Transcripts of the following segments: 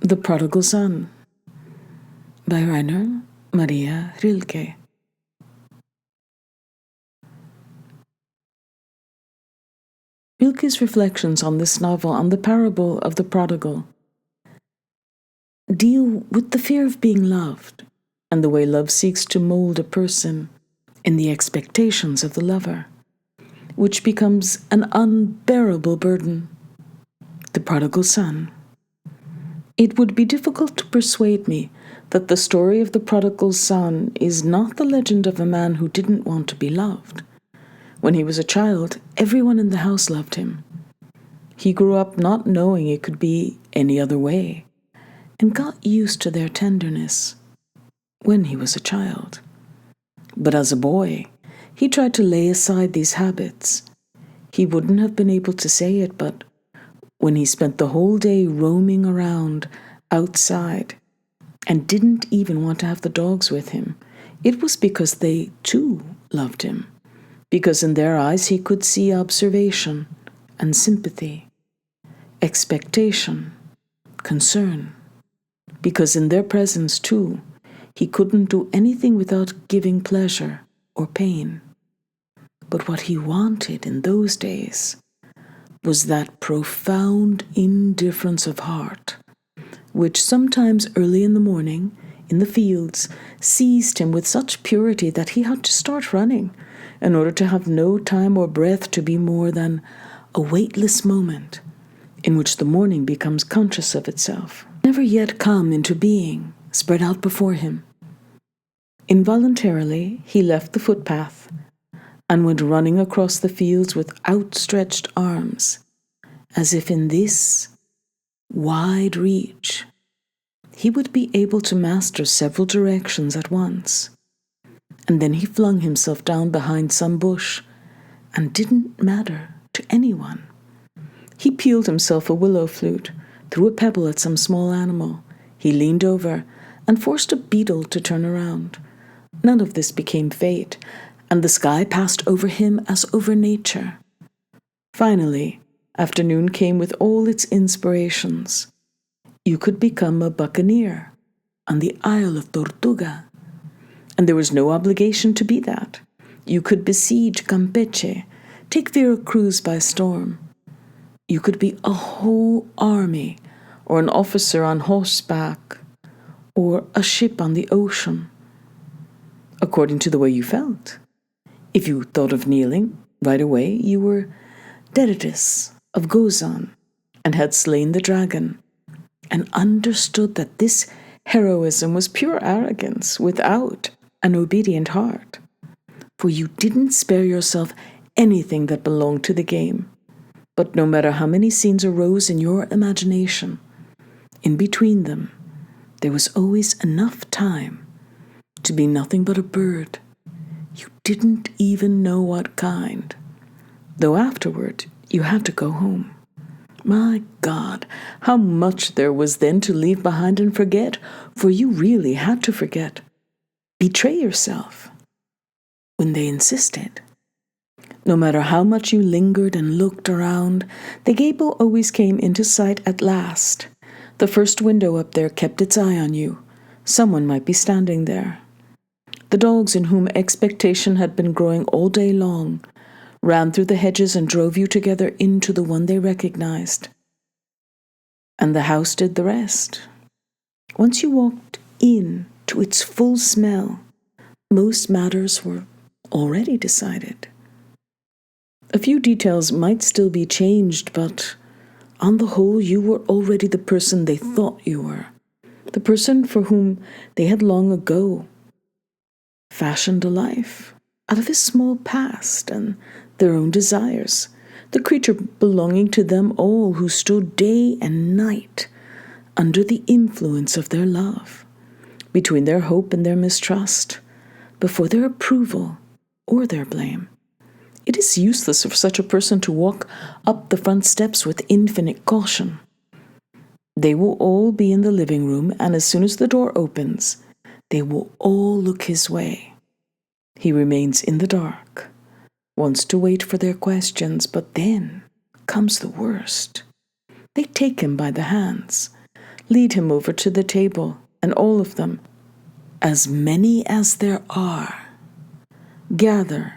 The Prodigal Son by Rainer Maria Rilke. Rilke's reflections on this novel, on the parable of the prodigal, deal with the fear of being loved and the way love seeks to mold a person in the expectations of the lover, which becomes an unbearable burden. The Prodigal Son. It would be difficult to persuade me that the story of the prodigal son is not the legend of a man who didn't want to be loved. When he was a child, everyone in the house loved him. He grew up not knowing it could be any other way, and got used to their tenderness when he was a child. But as a boy, he tried to lay aside these habits. He wouldn't have been able to say it, but when he spent the whole day roaming around outside and didn't even want to have the dogs with him, it was because they, too, loved him, because in their eyes he could see observation and sympathy, expectation, concern, because in their presence, too, he couldn't do anything without giving pleasure or pain. But what he wanted in those days was that profound indifference of heart, which sometimes early in the morning, in the fields, seized him with such purity that he had to start running in order to have no time or breath to be more than a weightless moment in which the morning becomes conscious of itself, never yet come into being, spread out before him. Involuntarily, he left the footpath and went running across the fields with outstretched arms, as if in this wide reach he would be able to master several directions at once. And then he flung himself down behind some bush and didn't matter to anyone. He peeled himself a willow flute, threw a pebble at some small animal. He leaned over and forced a beetle to turn around. None of this became fate, and the sky passed over him as over nature. Finally, afternoon came with all its inspirations. You could become a buccaneer on the Isle of Tortuga, and there was no obligation to be that. You could besiege Campeche, take Veracruz by storm. You could be a whole army, or an officer on horseback, or a ship on the ocean, according to the way you felt. If you thought of kneeling, right away you were Deritis of Gozan, and had slain the dragon, and understood that this heroism was pure arrogance without an obedient heart. For you didn't spare yourself anything that belonged to the game. But no matter how many scenes arose in your imagination, in between them, there was always enough time to be nothing but a bird. You didn't even know what kind, though afterward you had to go home. My God, how much there was then to leave behind and forget, for you really had to forget. Betray yourself when they insisted. No matter how much you lingered and looked around, the gable always came into sight at last. The first window up there kept its eye on you. Someone might be standing there. The dogs in whom expectation had been growing all day long ran through the hedges and drove you together into the one they recognized. And the house did the rest. Once you walked in to its full smell, most matters were already decided. A few details might still be changed, but on the whole you were already the person they thought you were, the person for whom they had long ago fashioned a life out of his small past and their own desires, the creature belonging to them all who stood day and night under the influence of their love, between their hope and their mistrust, before their approval or their blame. It is useless for such a person to walk up the front steps with infinite caution. They will all be in the living room, and as soon as the door opens, they will all look his way. He remains in the dark, wants to wait for their questions, but then comes the worst. They take him by the hands, Lead him over to the table, and all of them, as many as there are, gather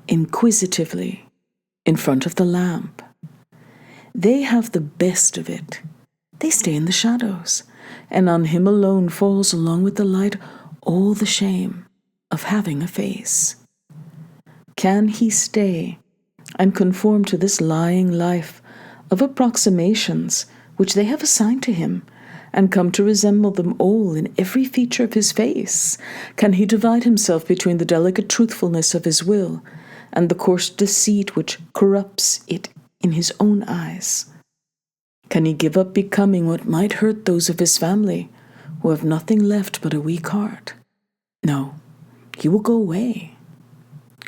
inquisitively in front of the lamp. They have the best of it. They stay in the shadows, and on him alone falls along with the light all the shame of having a face. Can he stay and conform to this lying life of approximations which they have assigned to him, and come to resemble them all in every feature of his face? Can he divide himself between the delicate truthfulness of his will and the coarse deceit which corrupts it in his own eyes? Can he give up becoming what might hurt those of his family who have nothing left but a weak heart? No, he will go away.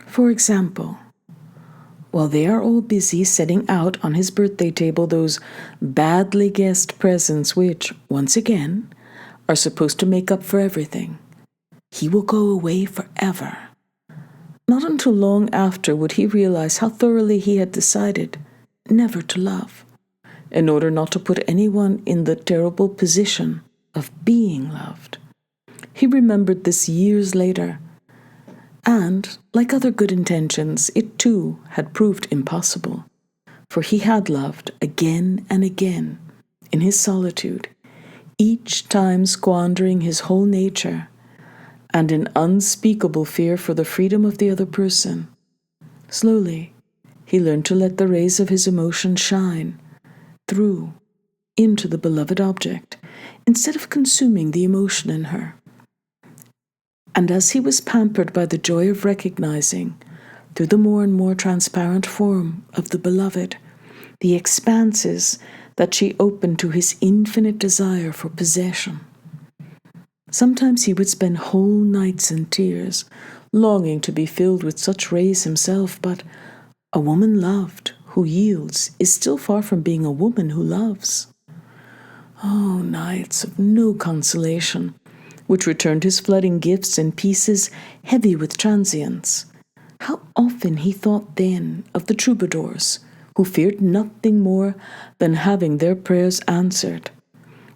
For example, while they are all busy setting out on his birthday table those badly guessed presents which, once again, are supposed to make up for everything, he will go away forever. Not until long after would he realize how thoroughly he had decided never to love, in order not to put anyone in the terrible position of being loved. He remembered this years later, and, like other good intentions, it too had proved impossible, for he had loved again and again in his solitude, each time squandering his whole nature, and in unspeakable fear for the freedom of the other person. Slowly, he learned to let the rays of his emotion shine through into the beloved object, instead of consuming the emotion in her. And as he was pampered by the joy of recognizing, through the more and more transparent form of the beloved, the expanses that she opened to his infinite desire for possession, sometimes he would spend whole nights in tears, longing to be filled with such rays himself. But a woman loved who yields is still far from being a woman who loves. Oh, nights of no consolation, which returned his flooding gifts in pieces heavy with transience. How often he thought then of the troubadours, who feared nothing more than having their prayers answered.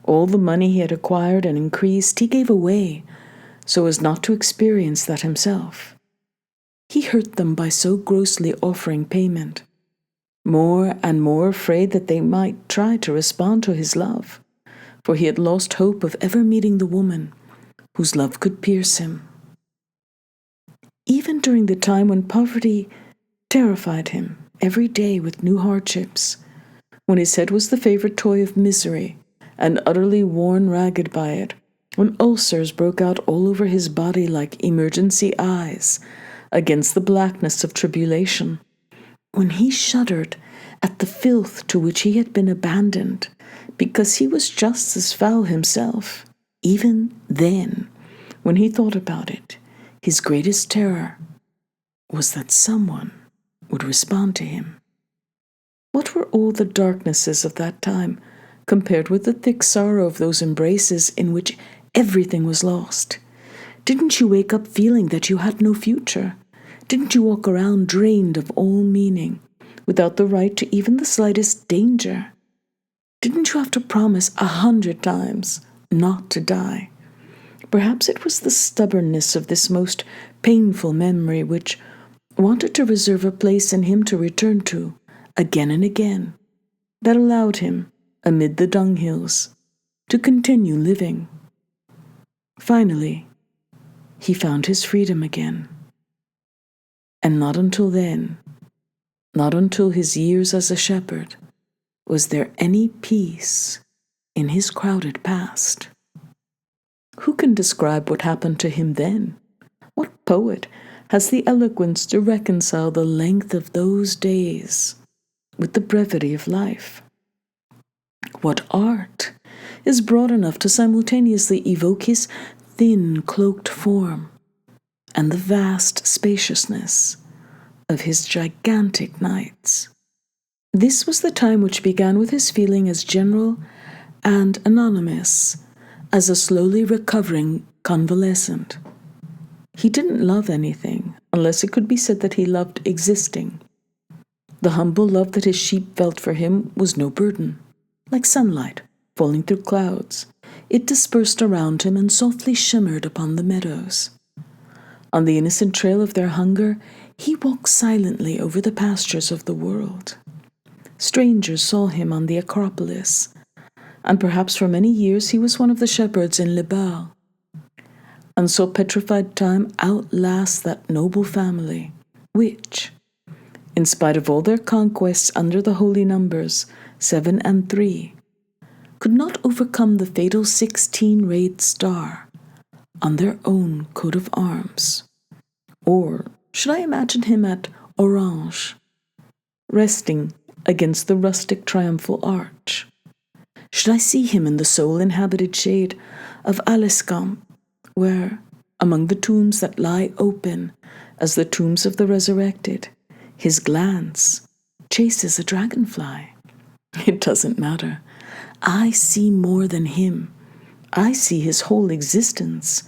All the money he had acquired and increased he gave away, so as not to experience that himself. He hurt them by so grossly offering payment, more and more afraid that they might try to respond to his love, for he had lost hope of ever meeting the woman whose love could pierce him. Even during the time when poverty terrified him every day with new hardships, when his head was the favorite toy of misery, and utterly worn ragged by it, when ulcers broke out all over his body like emergency eyes against the blackness of tribulation, when he shuddered at the filth to which he had been abandoned, because he was just as foul himself, even then, when he thought about it, his greatest terror was that someone would respond to him. What were all the darknesses of that time compared with the thick sorrow of those embraces in which everything was lost? Didn't you wake up feeling that you had no future? Didn't you walk around drained of all meaning, without the right to even the slightest danger? Didn't you have to promise 100 times not to die? Perhaps it was the stubbornness of this most painful memory which wanted to reserve a place in him to return to again and again, that allowed him, amid the dunghills, to continue living. Finally, he found his freedom again. And not until then, not until his years as a shepherd, was there any peace in his crowded past. Who can describe what happened to him then? What poet has the eloquence to reconcile the length of those days with the brevity of life? What art is broad enough to simultaneously evoke his thin, cloaked form and the vast spaciousness of his gigantic nights? This was the time which began with his feeling as general and anonymous as a slowly recovering convalescent. He didn't love anything unless it could be said that he loved existing. The humble love that his sheep felt for him was no burden, like sunlight falling through clouds, it dispersed around him and softly shimmered upon the meadows. On the innocent trail of their hunger, he walked silently over the pastures of the world. Strangers saw him on the Acropolis, and perhaps for many years he was one of the shepherds in Les Baux. And so petrified time outlasts that noble family, which, in spite of all their conquests under the holy numbers 7 and 3, could not overcome the fatal 16-rayed star on their own coat of arms. Or should I imagine him at Orange, resting against the rustic triumphal arch? Should I see him in the soul-inhabited shade of Allescamp, where, among the tombs that lie open as the tombs of the resurrected, his glance chases a dragonfly? It doesn't matter. I see more than him. I see his whole existence,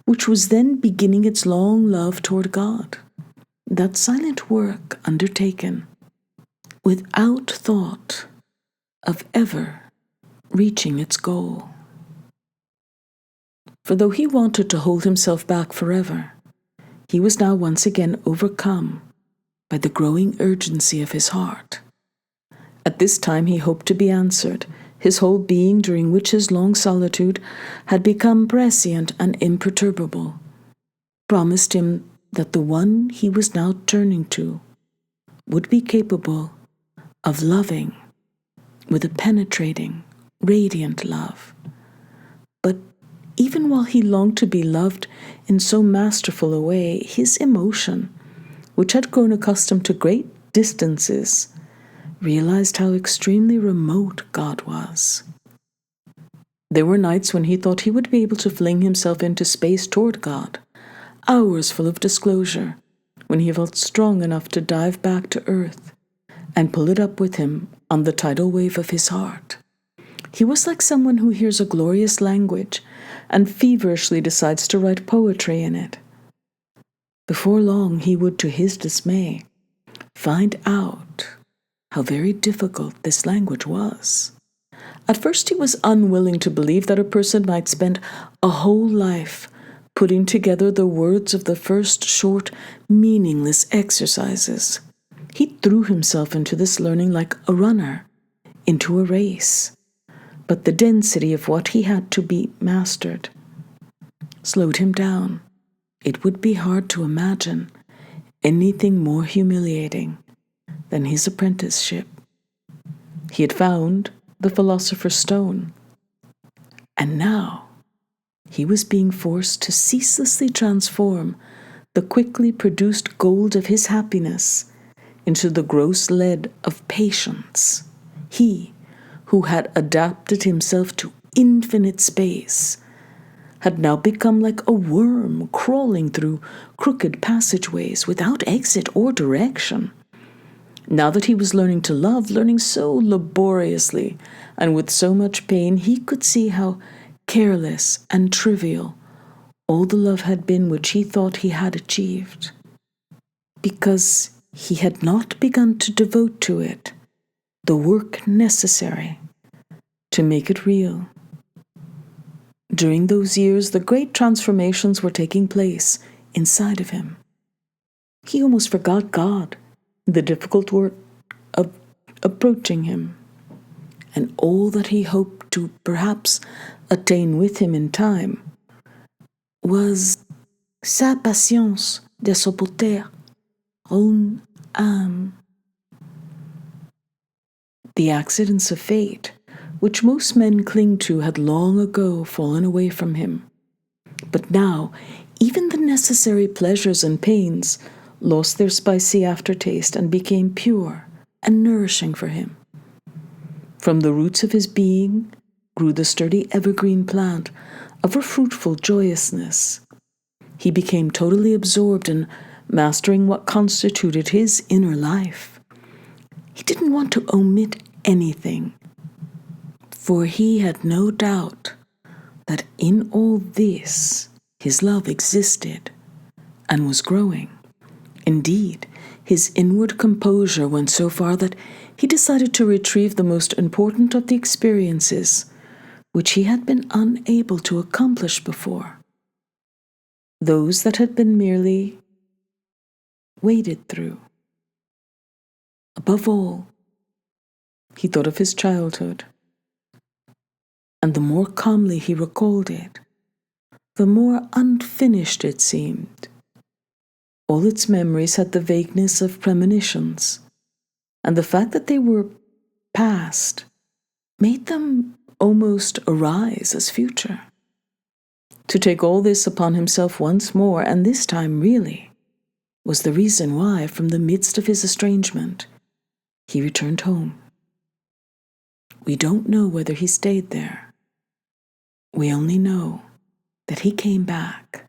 which was then beginning its long love toward God, that silent work undertaken without thought of ever reaching its goal. For though he wanted to hold himself back forever, he was now once again overcome by the growing urgency of his heart. At this time he hoped to be answered, his whole being, during which his long solitude had become prescient and imperturbable, promised him that the one he was now turning to would be capable of loving with a penetrating, radiant love. But even while he longed to be loved in so masterful a way, his emotion, which had grown accustomed to great distances, realized how extremely remote God was. There were nights when he thought he would be able to fling himself into space toward God, hours full of disclosure, when he felt strong enough to dive back to earth and pull it up with him on the tidal wave of his heart. He was like someone who hears a glorious language and feverishly decides to write poetry in it. Before long, he would, to his dismay, find out how very difficult this language was. At first, he was unwilling to believe that a person might spend a whole life putting together the words of the first short, meaningless exercises. He threw himself into this learning like a runner into a race. But the density of what he had to be mastered slowed him down. It would be hard to imagine anything more humiliating than his apprenticeship. He had found the philosopher's stone, and now he was being forced to ceaselessly transform the quickly produced gold of his happiness into the gross lead of patience. He, who had adapted himself to infinite space, had now become like a worm crawling through crooked passageways without exit or direction. Now that he was learning to love, learning so laboriously and with so much pain, he could see how careless and trivial all the love had been which he thought he had achieved, because he had not begun to devote to it the work necessary to make it real. During those years, the great transformations were taking place inside of him. He almost forgot God, the difficult work of approaching him, and all that he hoped to perhaps attain with him in time was sa patience de supporter une âme. The accidents of fate, which most men cling to, had long ago fallen away from him. But now, even the necessary pleasures and pains lost their spicy aftertaste and became pure and nourishing for him. From the roots of his being grew the sturdy evergreen plant of a fruitful joyousness. He became totally absorbed in mastering what constituted his inner life. He didn't want to omit anything, for he had no doubt that in all this his love existed and was growing. Indeed, his inward composure went so far that he decided to retrieve the most important of the experiences which he had been unable to accomplish before, those that had been merely waded through. Above all, he thought of his childhood, and the more calmly he recalled it, the more unfinished it seemed. All its memories had the vagueness of premonitions, and the fact that they were past made them almost arise as future. To take all this upon himself once more, and this time really, was the reason why, from the midst of his estrangement, he returned home. We don't know whether he stayed there. We only know that he came back.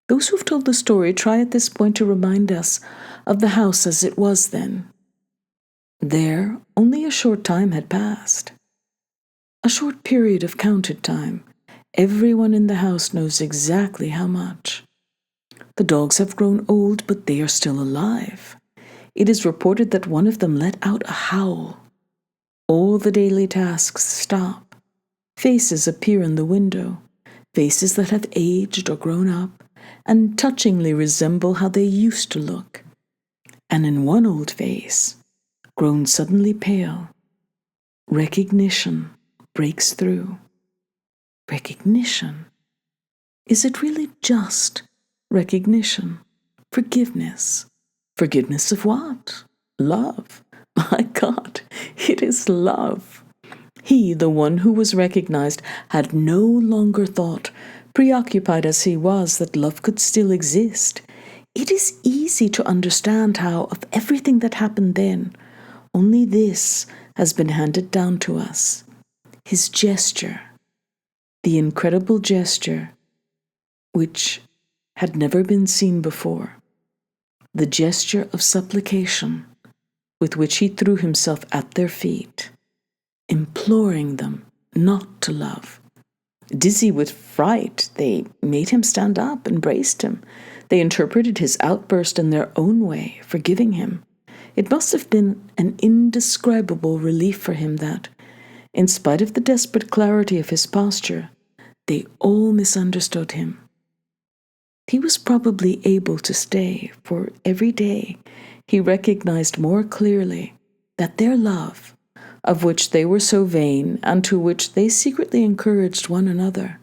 Those who've told the story try at this point to remind us of the house as it was then. There, only a short time had passed. A short period of counted time. Everyone in the house knows exactly how much. The dogs have grown old, but they are still alive. It is reported that one of them let out a howl. All the daily tasks stop. Faces appear in the window, faces that have aged or grown up, and touchingly resemble how they used to look. And in one old face, grown suddenly pale, recognition breaks through. Recognition? Is it really just recognition? Forgiveness? Forgiveness of what? Love. My God, it is love. He, the one who was recognized, had no longer thought, preoccupied as he was, that love could still exist. It is easy to understand how, of everything that happened then, only this has been handed down to us. His gesture, the incredible gesture which had never been seen before, the gesture of supplication with which he threw himself at their feet, imploring them not to love. Dizzy with fright, they made him stand up, embraced him. They interpreted his outburst in their own way, forgiving him. It must have been an indescribable relief for him that, in spite of the desperate clarity of his posture, they all misunderstood him. He was probably able to stay, for every day he recognized more clearly that their love, of which they were so vain and to which they secretly encouraged one another,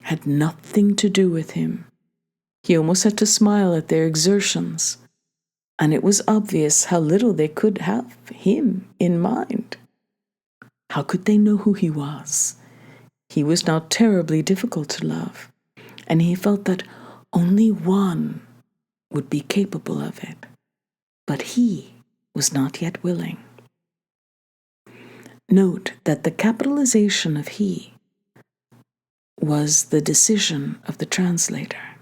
had nothing to do with him. He almost had to smile at their exertions, and it was obvious how little they could have him in mind. How could they know who he was? He was now terribly difficult to love, and he felt that only one would be capable of it. But he was not yet willing. Note that the capitalization of he was the decision of the translator.